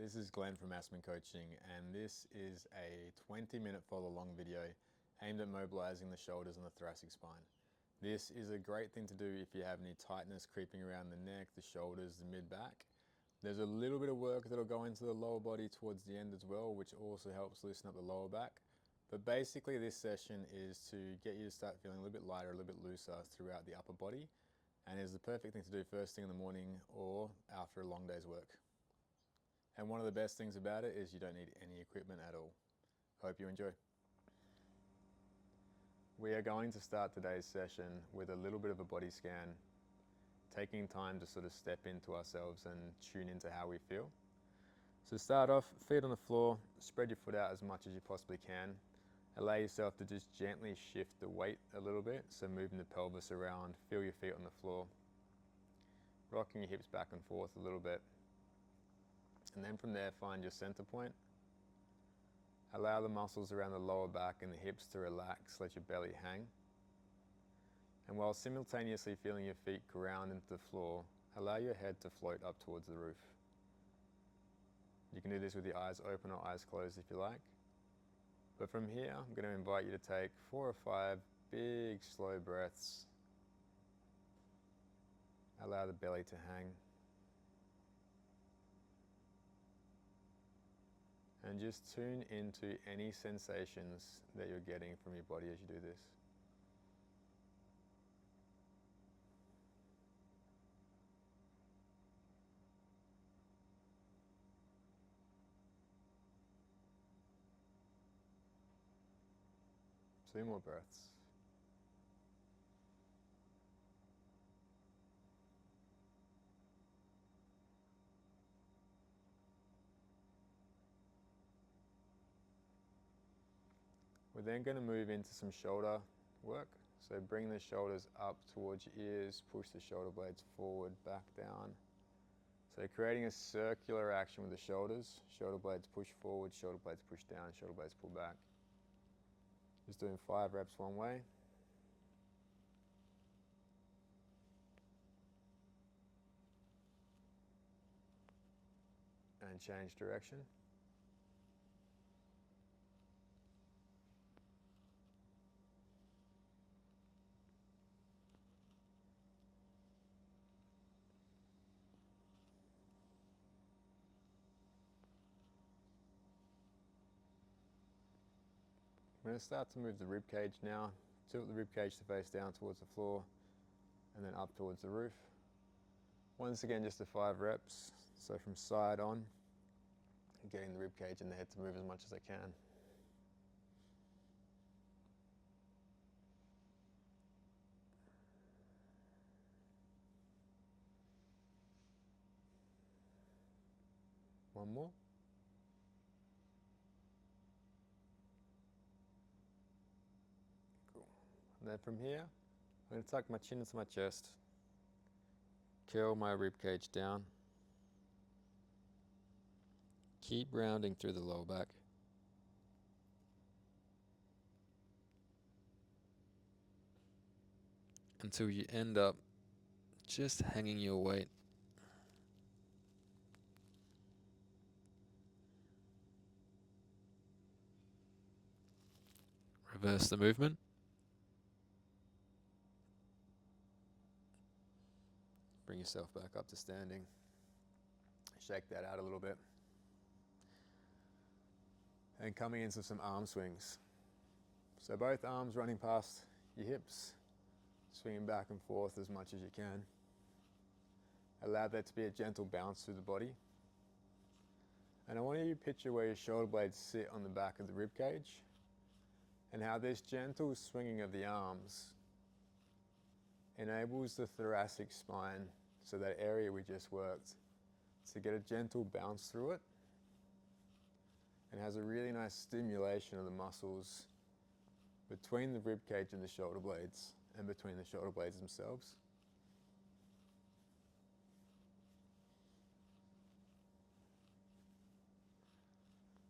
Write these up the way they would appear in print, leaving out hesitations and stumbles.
This is Glenn from Aspen Coaching, and this is a 20-minute follow-along video aimed at mobilizing the shoulders and the thoracic spine. This is a great thing to do if you have any tightness creeping around the neck, the shoulders, the mid-back. There's a little bit of work that'll go into the lower body towards the end as well, which also helps loosen up the lower back. But basically this session is to get you to start feeling a little bit lighter, a little bit looser throughout the upper body, and is the perfect thing to do first thing in the morning or after a long day's work. And one of the best things about it is you don't need any equipment at all. Hope you enjoy. We are going to start today's session with a little bit of a body scan, taking time to sort of step into ourselves and tune into how we feel. So start off, feet on the floor, spread your foot out as much as you possibly can. Allow yourself to just gently shift the weight a little bit, so moving the pelvis around, feel your feet on the floor, rocking your hips back and forth a little bit. And then from there, find your center point. Allow the muscles around the lower back and the hips to relax, let your belly hang. And while simultaneously feeling your feet ground into the floor, allow your head to float up towards the roof. You can do this with your eyes open or eyes closed if you like. But from here, I'm going to invite you to take 4 or 5 big, slow breaths. Allow the belly to hang. And just tune into any sensations that you're getting from your body as you do this. Two more breaths. We're then going to move into some shoulder work. So bring the shoulders up towards your ears, push the shoulder blades forward, back down. So creating a circular action with the shoulders. Shoulder blades push forward, shoulder blades push down, shoulder blades pull back. Just doing 5 reps one way. And change direction. We're going to start to move the rib cage now. Tilt the rib cage to face down towards the floor and then up towards the roof. Once again, just the 5 reps. So from side on, getting the rib cage and the head to move as much as I can. One more. Cool. And then from here, I'm going to tuck my chin into my chest, curl my rib cage down, keep rounding through the lower back. Until you end up just hanging your weight. Reverse the movement. Bring yourself back up to standing. Shake that out a little bit. And coming into some arm swings. So both arms running past your hips, swinging back and forth as much as you can. Allow there to be a gentle bounce through the body. And I want you to picture where your shoulder blades sit on the back of the rib cage, and how this gentle swinging of the arms enables the thoracic spine, so that area we just worked, to get a gentle bounce through it, and has a really nice stimulation of the muscles between the rib cage and the shoulder blades, and between the shoulder blades themselves.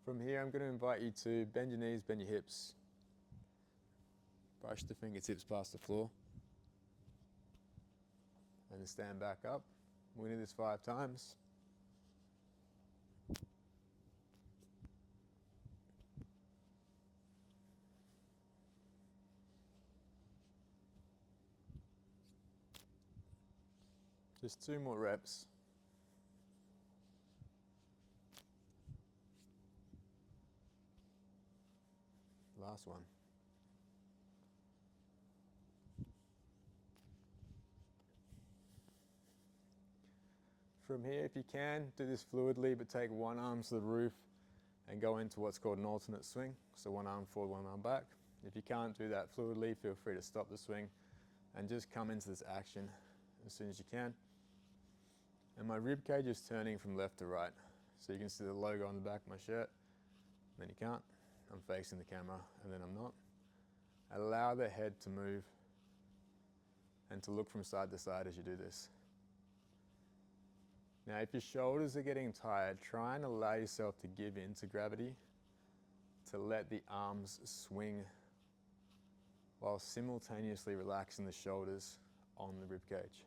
From here, I'm going to invite you to bend your knees, bend your hips, brush the fingertips past the floor, and then stand back up. We're going to do this 5 times. Just 2 more reps. Last one. From here, if you can, do this fluidly, but take one arm to the roof and go into what's called an alternate swing. So one arm forward, one arm back. If you can't do that fluidly, feel free to stop the swing and just come into this action as soon as you can. And my rib cage is turning from left to right. So you can see the logo on the back of my shirt. Then you can't. I'm facing the camera and then I'm not. Allow the head to move and to look from side to side as you do this. Now, if your shoulders are getting tired, try and allow yourself to give in to gravity, to let the arms swing while simultaneously relaxing the shoulders on the rib cage.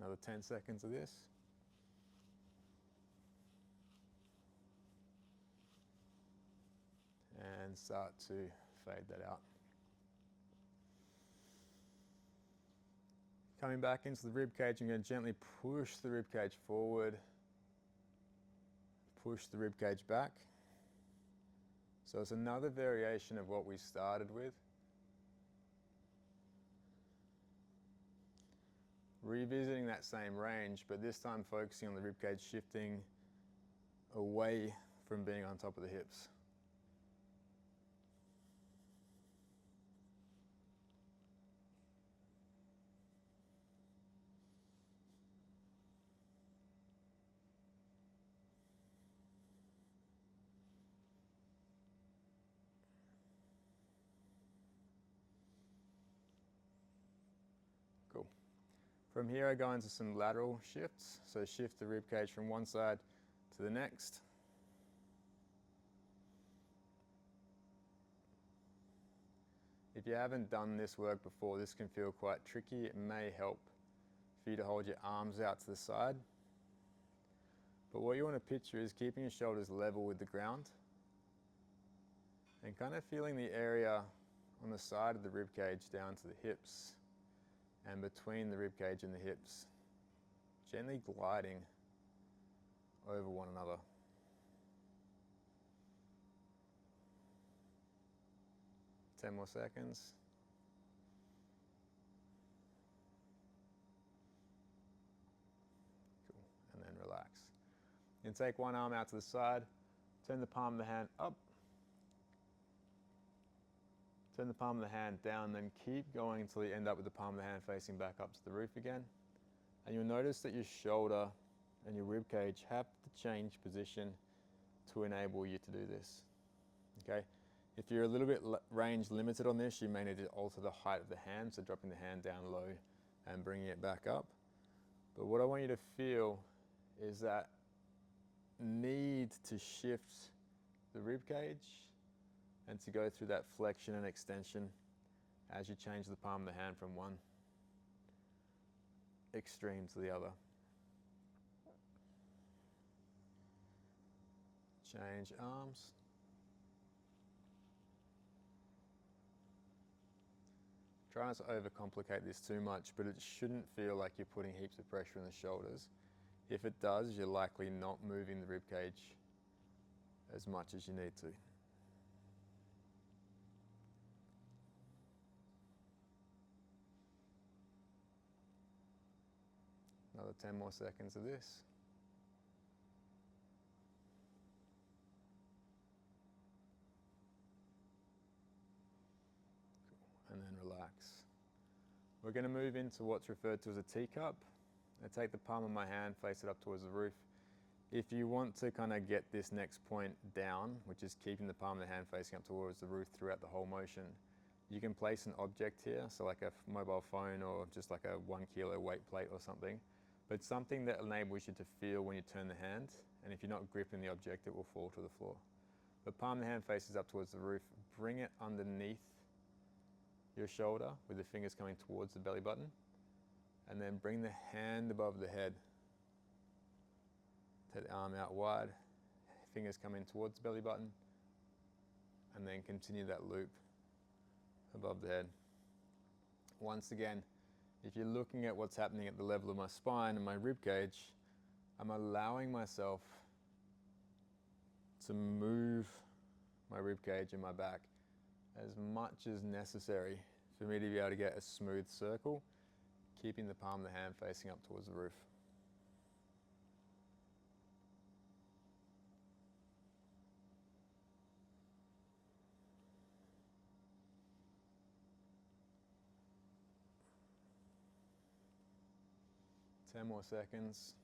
Another 10 seconds of this. And start to fade that out. Coming back into the rib cage, I'm going to gently push the rib cage forward, push the rib cage back. So it's another variation of what we started with. Revisiting that same range, but this time focusing on the rib cage shifting away from being on top of the hips. Cool. From here I go into some lateral shifts. So shift the rib cage from one side to the next. If you haven't done this work before, this can feel quite tricky. It may help for you to hold your arms out to the side. But what you want to picture is keeping your shoulders level with the ground and kind of feeling the area on the side of the rib cage down to the hips and between the rib cage and the hips, gently gliding over one another. Ten more seconds. Cool. And then relax. You can take one arm out to the side, turn the palm of the hand up, turn the palm of the hand down, then keep going until you end up with the palm of the hand facing back up to the roof again. And you'll notice that your shoulder and your rib cage have to change position to enable you to do this. Okay? If you're a little bit range limited on this, you may need to alter the height of the hand, so dropping the hand down low and bringing it back up. But what I want you to feel is that need to shift the rib cage and to go through that flexion and extension as you change the palm of the hand from one extreme to the other. Change arms. Try not to overcomplicate this too much, but it shouldn't feel like you're putting heaps of pressure on the shoulders. If it does, you're likely not moving the rib cage as much as you need to. Another 10 more seconds of this. And then relax. We're going to move into what's referred to as a teacup. I take the palm of my hand, face it up towards the roof. If you want to kind of get this next point down, which is keeping the palm of the hand facing up towards the roof throughout the whole motion, you can place an object here, so like a mobile phone or just like a 1 kilo weight plate or something, but something that enables you to feel when you turn the hand, and if you're not gripping the object, it will fall to the floor. The palm of the hand faces up towards the roof. Bring it underneath your shoulder with the fingers coming towards the belly button, and then bring the hand above the head. Take the arm out wide, fingers coming towards the belly button, and then continue that loop above the head. Once again, if you're looking at what's happening at the level of my spine and my rib cage, I'm allowing myself to move my rib cage and my back as much as necessary for me to be able to get a smooth circle, keeping the palm of the hand facing up towards the roof. Ten more seconds.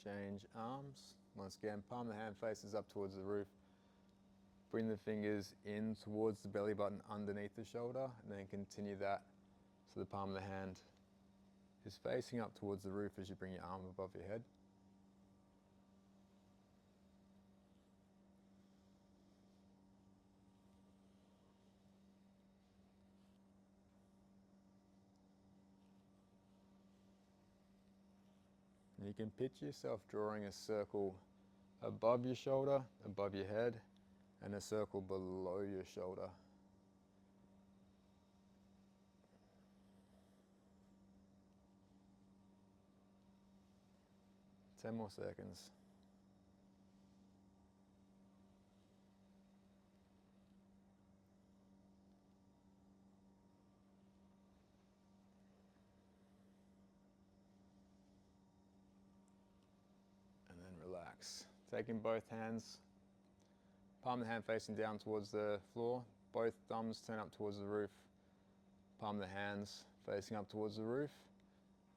Change arms. Once again, palm of the hand faces up towards the roof. Bring the fingers in towards the belly button underneath the shoulder, and then continue that so the palm of the hand is facing up towards the roof as you bring your arm above your head. You can picture yourself drawing a circle above your shoulder, above your head, and a circle below your shoulder. Ten more seconds. Relax. Taking both hands, palm of the hand facing down towards the floor, both thumbs turn up towards the roof, palm of the hands facing up towards the roof,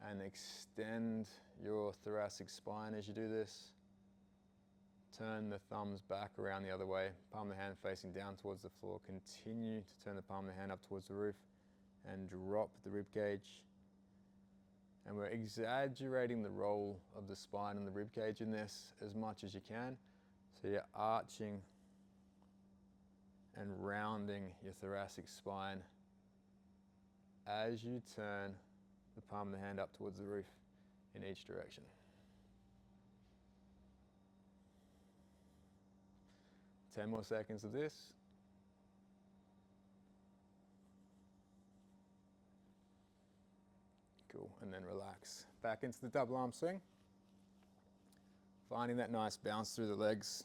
and extend your thoracic spine as you do this. Turn the thumbs back around the other way, palm of the hand facing down towards the floor. Continue to turn the palm of the hand up towards the roof and drop the rib cage. And we're exaggerating the role of the spine and the rib cage in this as much as you can. So you're arching and rounding your thoracic spine as you turn the palm of the hand up towards the roof in each direction. 10 more seconds of this. Cool, and then relax. Back into the double arm swing. Finding that nice bounce through the legs.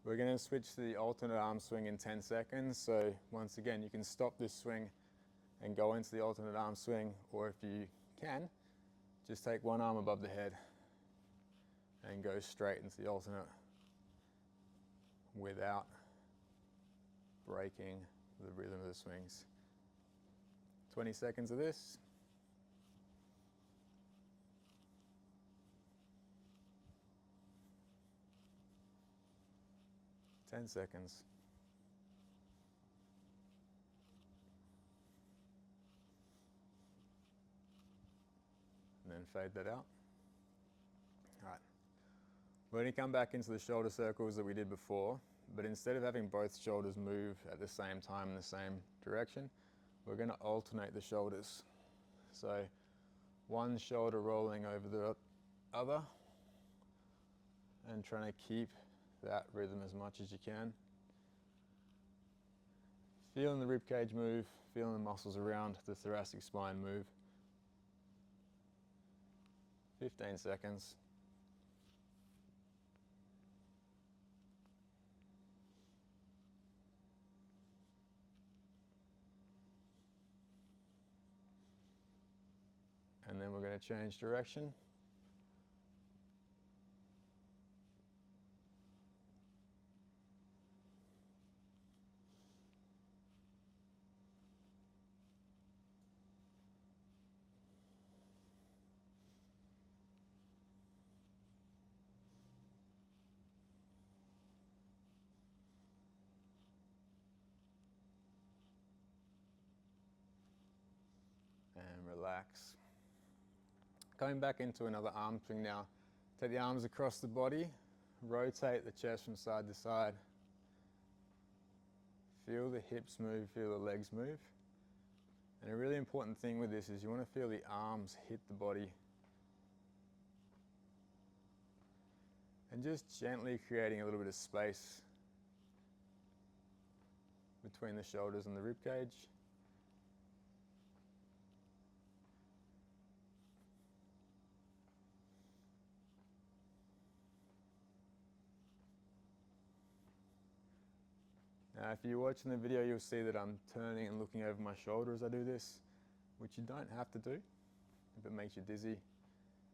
We're going to switch to the alternate arm swing in 10 seconds. So once again, you can stop this swing and go into the alternate arm swing, or if you can, just take one arm above the head and go straight into the alternate without breaking the rhythm of the swings. 20 seconds of this. Ten seconds. And then fade that out. All right. We're going to come back into the shoulder circles that we did before, but instead of having both shoulders move at the same time in the same direction, we're going to alternate the shoulders. So one shoulder rolling over the other and trying to keep that rhythm as much as you can. Feeling the ribcage move, feeling the muscles around the thoracic spine move. 15 seconds. And then we're going to change direction. And relax. Going back into another arm swing now. Take the arms across the body, rotate the chest from side to side. Feel the hips move, feel the legs move. And a really important thing with this is you want to feel the arms hit the body. And just gently creating a little bit of space between the shoulders and the rib cage. Now, if you're watching the video, you'll see that I'm turning and looking over my shoulder as I do this, which you don't have to do. If it makes you dizzy,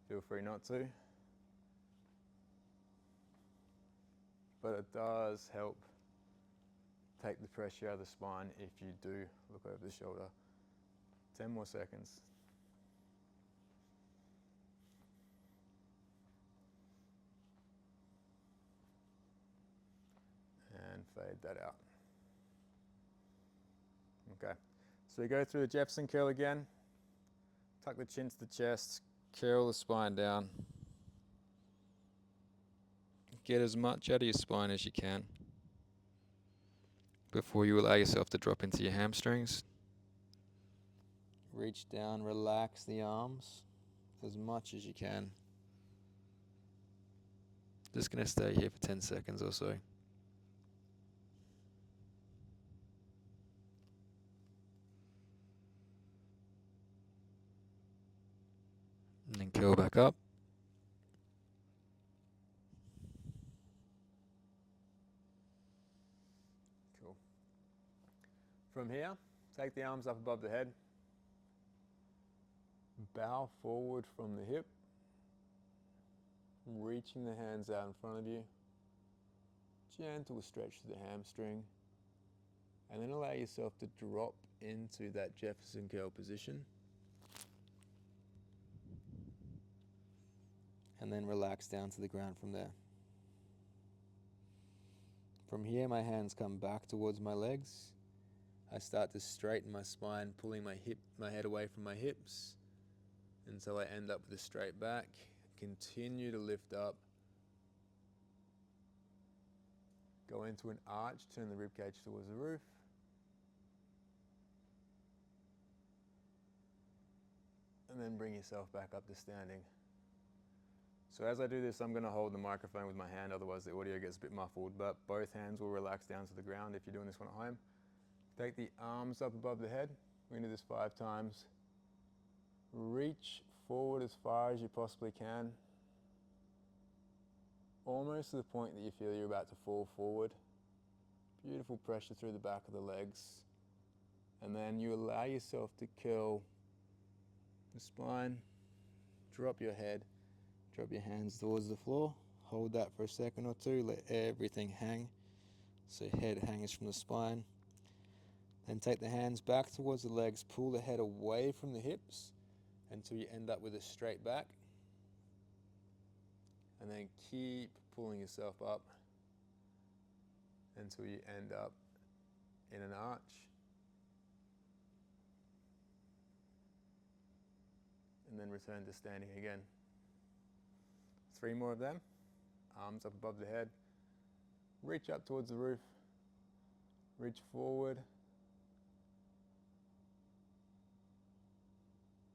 feel free not to. But it does help take the pressure out of the spine if you do look over the shoulder. 10 more seconds. And fade that out. Okay, so we go through the Jefferson curl again. Tuck the chin to the chest, curl the spine down. Get as much out of your spine as you can before you allow yourself to drop into your hamstrings. Reach down, relax the arms as much as you can. Just going to stay here for 10 seconds or so. And then curl back up. Cool. From here, take the arms up above the head. Bow forward from the hip. Reaching the hands out in front of you. Gentle stretch to the hamstring. And then allow yourself to drop into that Jefferson curl position. And then relax down to the ground from there. From here, my hands come back towards my legs. I start to straighten my spine, pulling my head away from my hips until I end up with a straight back. Continue to lift up. Go into an arch, turn the ribcage towards the roof. And then bring yourself back up to standing. So as I do this, I'm going to hold the microphone with my hand, otherwise the audio gets a bit muffled, but both hands will relax down to the ground if you're doing this one at home. Take the arms up above the head. We're going to do this 5 times. Reach forward as far as you possibly can. Almost to the point that you feel you're about to fall forward. Beautiful pressure through the back of the legs. And then you allow yourself to curl the spine, drop your head, drop your hands towards the floor. Hold that for a second or two, let everything hang. So head hangs from the spine. Then take the hands back towards the legs, pull the head away from the hips until you end up with a straight back. And then keep pulling yourself up until you end up in an arch. And then return to standing again. 3 more of them. Arms up above the head. Reach up towards the roof. Reach forward.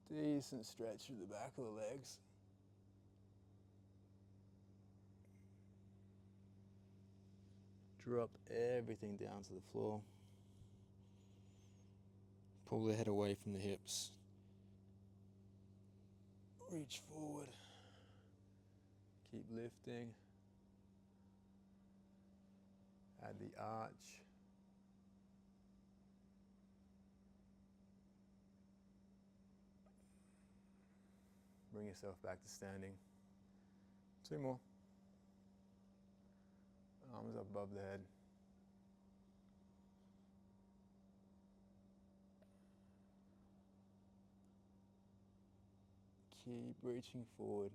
Decent stretch through the back of the legs. Drop everything down to the floor. Pull the head away from the hips. Reach forward. Keep lifting. Add the arch. Bring yourself back to standing. 2 more. Arms up above the head. Keep reaching forward.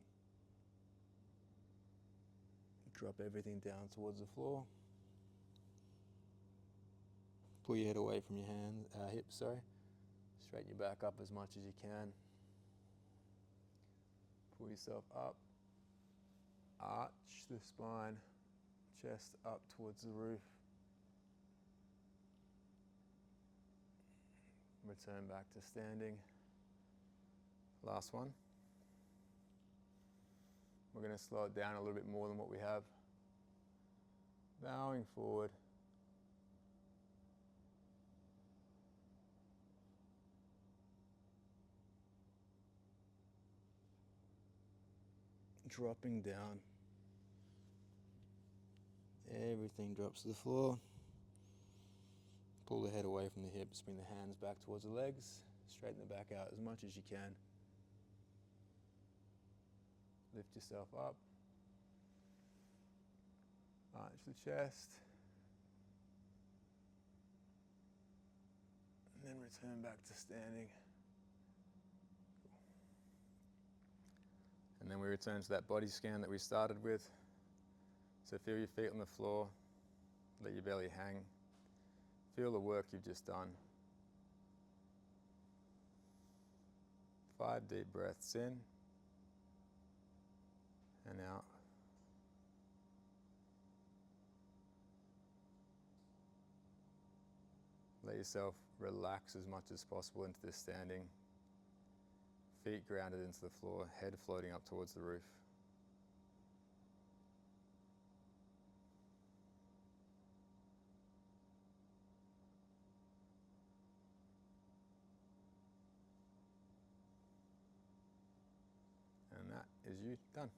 Drop everything down towards the floor. Pull your head away from your hips, Straighten your back up as much as you can. Pull yourself up, arch the spine, chest up towards the roof. Return back to standing. Last one. We're going to slow it down a little bit more than what we have. Bowing forward. Dropping down. Everything drops to the floor. Pull the head away from the hips, bring the hands back towards the legs. Straighten the back out as much as you can. Lift yourself up. Arch the chest. And then return back to standing. And then we return to that body scan that we started with. So feel your feet on the floor. Let your belly hang. Feel the work you've just done. 5 deep breaths in and out. Let yourself relax as much as possible into this standing. Feet grounded into the floor, head floating up towards the roof. And that is you done.